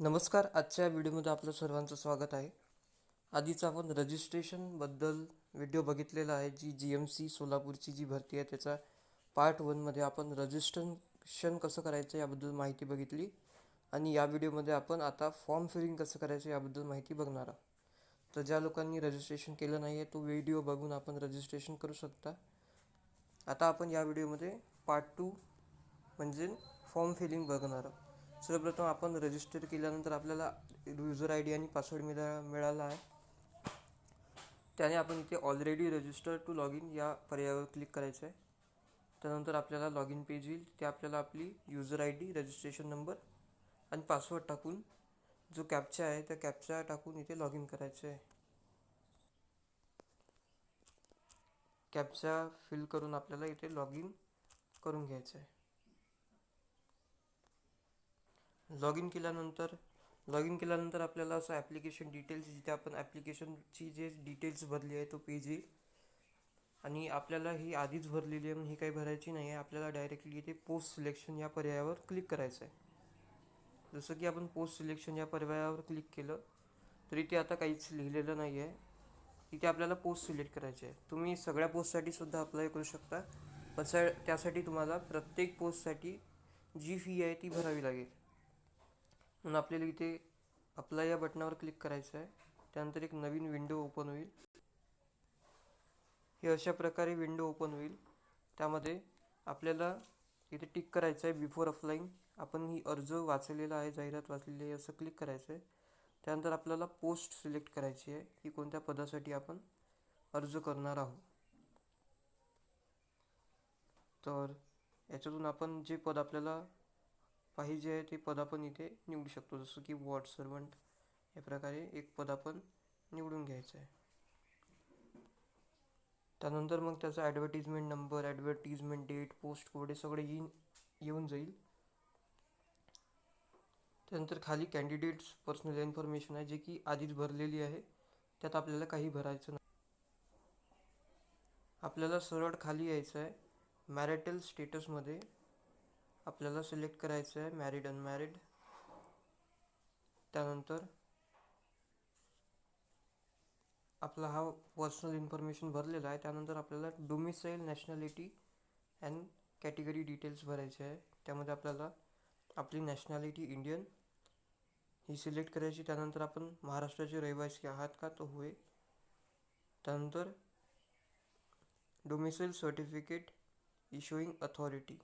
नमस्कार. आजच्या व्हिडिओमध्ये आपलं सर्वांचं स्वागत आहे. आधीच आपण रजिस्ट्रेशनबद्दल व्हिडिओ बघितलेला आहे. जी GMC सोलापूरची जी भरती आहे त्याचा पार्ट 1मध्ये आपण रजिस्ट्रेशन कसं करायचं याबद्दल माहिती बघितली आणि या व्हिडिओमध्ये आपण आता फॉर्म फिलिंग कसं करायचं याबद्दल माहिती बघणार आहोत. तर ज्या लोकांनी रजिस्ट्रेशन केलं नाही आहे तो व्हिडिओ बघून आपण रजिस्ट्रेशन करू शकता. आता आपण या व्हिडिओमध्ये पार्ट 2 म्हणजे फॉर्म फिलिंग बघणार आहोत. सर्वप्रथम आपण रजिस्टर केल्यानंतर आपल्याला यूजर ID आणि पासवर्ड मिळाला आहे. त्याने आपण इथे already register to log in या पर्यायावर क्लिक करायचं आहे. त्यानंतर आपल्याला लॉग इन पेज येईल. ते आपल्याला आपली यूजर ID, रजिस्ट्रेशन नंबर आणि पासवर्ड टाकून जो कॅप्चा आहे त्या कॅप्चा टाकून इथे लॉग इन करायचं आहे. कॅप्चा फिल करून आपल्याला इथे लॉग इन करून घ्यायचं आहे. लॉग इन केल्यानंतर आपल्याला असं ॲप्लिकेशन डिटेल्स जिथे आपण ॲप्लिकेशनची जे डिटेल्स भरली आहे तो पेज येईल आणि आपल्याला ही आधीच भरलेली आहे म्हणून ही काही भरायची नाही आहे. आपल्याला डायरेक्टली इथे पोस्ट सिलेक्शन या पर्यायावर क्लिक करायचं आहे. जसं की आपण पोस्ट सिलेक्शन या पर्यायावर क्लिक केलं तर इथे आता काहीच लिहिलेलं नाही आहे. इथे आपल्याला पोस्ट सिलेक्ट करायचे आहे. तुम्ही सगळ्या पोस्टसाठी सुद्धा अप्लाय करू शकता, पण त्यासाठी तुम्हाला प्रत्येक पोस्टसाठी जी फी आहे ती भरावी लागेल. म्हणून आपल्याला इथे अप्लाय या बटनावर क्लिक करायचं आहे. त्यानंतर एक नवीन विंडो ओपन होईल. हे अशा प्रकारे विंडो ओपन होईल. त्यामध्ये आपल्याला इथे टिक करायचं आहे बिफोर अप्लाइंग. आपण ही अर्ज वाचलेला आहे, जाहिरात वाचलेली आहे असं क्लिक करायचं आहे. त्यानंतर आपल्याला पोस्ट सिलेक्ट करायची आहे की कोणत्या पदासाठी आपण अर्ज करणार आहोत. तर याच्यातून आपण जे पद आपल्याला पाहिजे आहे ते पद आपण इथे निवडू शकतो. जसं की वॉर्ड सर्वंट या प्रकारे एक पद आपण निवडून घ्यायचं आहे. त्यानंतर मग त्याचा advertisement number, advertisement date, post code हे सगळे येऊन जाईल. त्यानंतर खाली कॅन्डिडेट्स पर्सनल इन्फॉर्मेशन आहे जे की आधीच भरलेली आहे, त्यात आपल्याला काही भरायचं नाही. आपल्याला सरळ खाली यायचं आहे. मॅरिटल स्टेटसमध्ये आपल्याला सिलेक्ट करायचं आहे मॅरिड अनमॅरिड. त्यानंतर आपला हा पर्सनल इन्फॉर्मेशन भरलेला आहे. त्यानंतर आपल्याला domicile, nationality and category details भरायचे आहे. त्यामध्ये आपल्याला आपली नॅशनॅलिटी इंडियन ही सिलेक्ट करायची. त्यानंतर आपण महाराष्ट्राचे रहिवासी आहात का, तो होय. त्यानंतर डोमिसाईल सर्टिफिकेट इश्युइंग अथॉरिटी,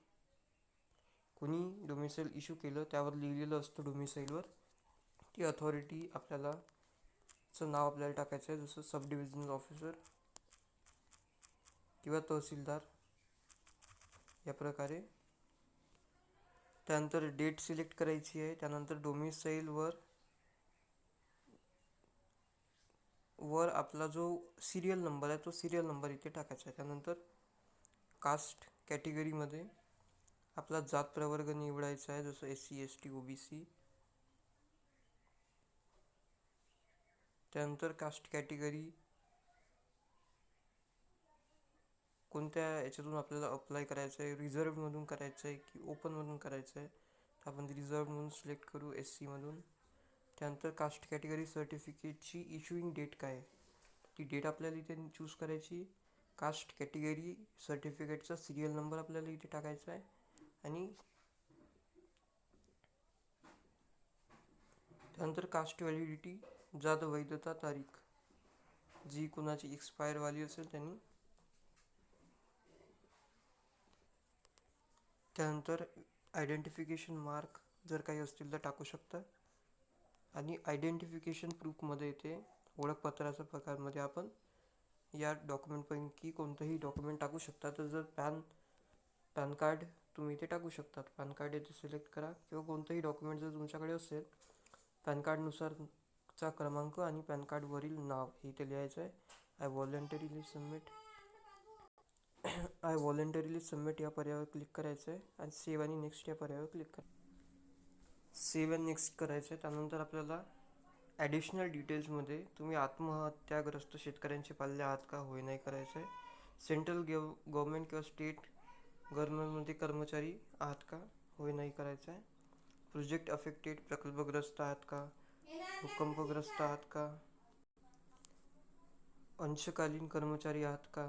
कोणी डोमिसाईल इश्यू केलं त्यावर लिहिलेलं असतं डोमिसाईलवर, ती अथॉरिटी आपल्याला चं नाव आपल्याला टाकायचं आहे. जसं सब डिव्हिजनल ऑफिसर किंवा तहसीलदार या प्रकारे. त्यानंतर डेट सिलेक्ट करायची आहे. त्यानंतर डोमिसाईलवर आपला जो सिरियल नंबर आहे तो सिरियल नंबर इथे टाकायचा आहे. त्यानंतर कास्ट कॅटेगरीमध्ये आपला जात प्रवर्ग निवडायचा आहे, जसं SC ST OBC. त्यानंतर कास्ट कॅटेगरी कोणत्या याच्यातून आपल्याला अप्लाय करायचं आहे, रिझर्वमधून करायचं आहे की ओपनमधून करायचं आहे, तर आपण रिझर्वमधून सिलेक्ट करू SC मधून. त्यानंतर कास्ट कॅटेगरी सर्टिफिकेटची इश्युइंग डेट काय आहे ती डेट आपल्याला इथे चूज करायची. कास्ट कॅटेगरी सर्टिफिकेटचा सिरियल नंबर आपल्याला इथे टाकायचा आहे आणि त्यानंतर कास्ट व्हॅलिडिटी, जात वैधता तारीख, जी कुणाची एक्सपायरवाली असेल त्यांनी. त्यानंतर आयडेंटिफिकेशन मार्क जर काही असतील तर टाकू शकता. आणि आयडेंटिफिकेशन प्रूफमध्ये इथे ओळखपत्राच्या प्रकारमध्ये आपण या डॉक्युमेंटपैकी कोणतंही डॉक्युमेंट टाकू शकता. तर जर पॅन कार्ड तुम्ही इथे टाकू शकता. पॅन कार्ड इथे सिलेक्ट करा किंवा कोणतंही डॉक्युमेंट जर तुमच्याकडे असेल, पॅन कार्डनुसारचा क्रमांक आणि पॅन कार्डवरील नाव हे इथे लिहायचं आहे. आय व्हॉलेंटरीली सबमिट या पर्यायावर क्लिक करायचं आहे आणि सेव्ह आणि नेक्स्ट या पर्यायावर क्लिक करा. सेव्ह अँड नेक्स्ट करायचं आहे. त्यानंतर आपल्याला ॲडिशनल डिटेल्समध्ये तुम्ही आत्महत्याग्रस्त शेतकऱ्यांचे पाल्य आहात का, होय नाही करायचं आहे. सेंट्रल गव्हर्नमेंट किंवा स्टेट गव्हर्नमेंटमध्ये कर्मचारी आहात का, होय नाही करायचं आहे. प्रोजेक्ट अफेक्टेड, प्रकल्पग्रस्त आहात का, भूकंपग्रस्त आहात का, अंशकालीन कर्मचारी आहात का,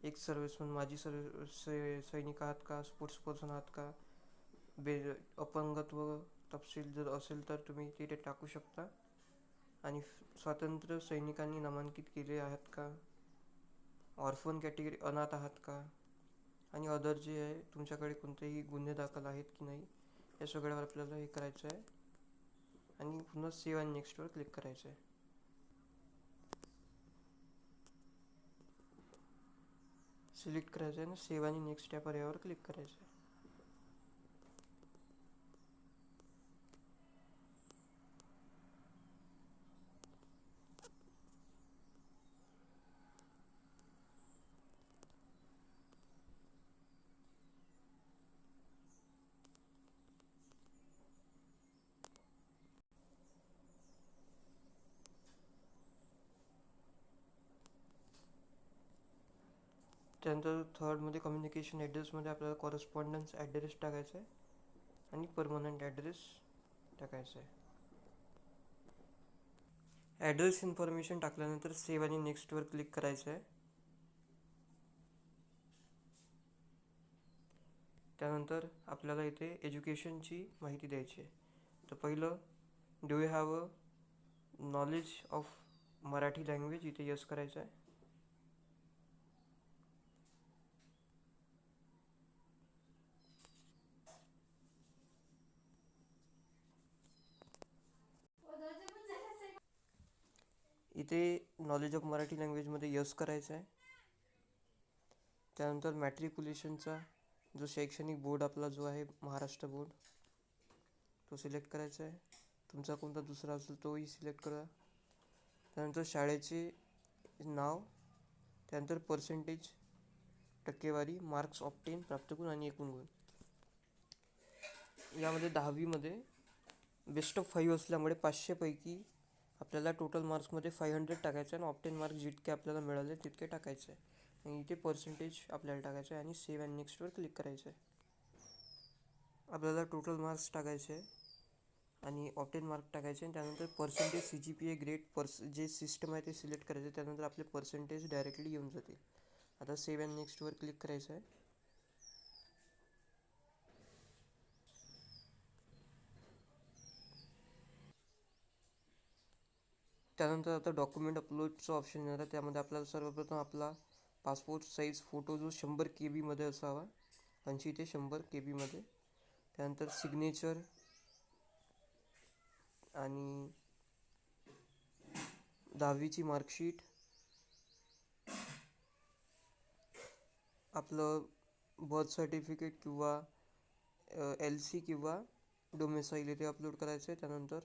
एक सर्व्हिसमन, माजी सैनिक आहात का, स्पोर्ट्स पर्सन आहात का, अपंगत्व तपशील जर असेल तर तुम्ही तिथे टाकू शकता. आणि स्वातंत्र्य सैनिकांनी नामांकित केले आहात का, ऑर्फन कॅटेगरी, अनाथ आहात का, आणि अदर जे आहे तुमच्याकडे कोणतेही गुन्हे दाखल आहेत की नाही या सगळ्यावर आपल्याला हे करायचं आहे. आणि पुन्हा सेव्ह आणि नेक्स्टवर क्लिक करायचं आहे. सिलेक्ट करायचं आहे आणि सेव्ह आणि नेक्स्ट या पर्यायावर क्लिक करायचं आहे. त्यानंतर थर्डमध्ये कम्युनिकेशन ॲड्रेसमध्ये आपल्याला कॉरेस्पॉन्डन्स ॲड्रेस टाकायचा आहे आणि परमनंट ॲड्रेस टाकायचा आहे. ॲड्रेस इन्फॉर्मेशन टाकल्यानंतर सेव्ह आणि नेक्स्टवर क्लिक करायचं आहे. त्यानंतर आपल्याला इथे एज्युकेशनची माहिती द्यायची आहे. तर पहिलं, do you have a knowledge of Marathi language, इथे यस करायचं आहे. इथे नॉलेज ऑफ मराठी लँग्वेजमध्ये यस करायचं आहे. त्यानंतर मॅट्रिक्युलेशनचा जो शैक्षणिक बोर्ड आपला जो आहे महाराष्ट्र बोर्ड तो सिलेक्ट करायचा आहे. तुमचा कोणता दुसरा असेल तोही सिलेक्ट करा. त्यानंतर शाळेचे नाव, त्यानंतर पर्सेंटेज, टक्केवारी, मार्क्स ऑप्टेन, प्राप्त गुण आणि एकूण गुण. यामध्ये 10वीमध्ये बेस्ट ऑफ 5 असल्यामुळे 500पैकी आपल्याला टोटल मार्क्समध्ये 500 टाकायचं आहे आणि ऑप्टेन मार्क्स जितके आपल्याला मिळाले तितके टाकायचे आहे. आणि इथे पर्सेंटेज आपल्याला टाकायचं आहे आणि सेव्ह अँड नेक्स्टवर क्लिक करायचं आहे. आपल्याला टोटल मार्क्स टाकायचे आहे आणि ऑप्टेन मार्क टाकायचे आणि त्यानंतर पर्सेंटेज, CGPA, ग्रेड, जे सिस्टम आहे ते सिलेक्ट करायचे. त्यानंतर आपले पर्सेंटेज डायरेक्टली येऊन जातील. आता सेव्ह अँड नेक्स्टवर क्लिक करायचं आहे. त्यानंतर आता डॉक्युमेंट अपलोडचं ऑप्शन येणार आहे. त्यामध्ये आपल्याला सर्वप्रथम आपला पासपोर्ट साईज फोटो जो 100 KB असावा, 80 ते 100 KB. त्यानंतर सिग्नेचर आणि 10वीची मार्कशीट, आपलं बर्थ सर्टिफिकेट किंवा LC किंवा डोमेसाईल इथे अपलोड करायचं आहे. त्यानंतर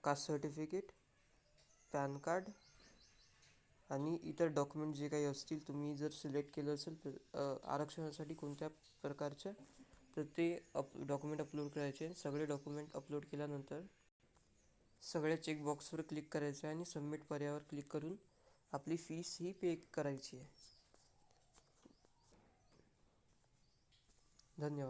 कास्ट सर्टिफिकेट, पॅन कार्ड आणि इतर डॉक्युमेंट जे काही असतील, तुम्ही जर सिलेक्ट केलं असेल तर आरक्षणासाठी कोणत्या प्रकारच्या, तर ते डॉक्युमेंट अपलोड करायचे. सगळे डॉक्युमेंट अपलोड केल्यानंतर सगळ्या चेकबॉक्सवर क्लिक करायचं आहे आणि सबमिट पर्यायावर क्लिक करून आपली फीस ही पे करायची आहे. धन्यवाद.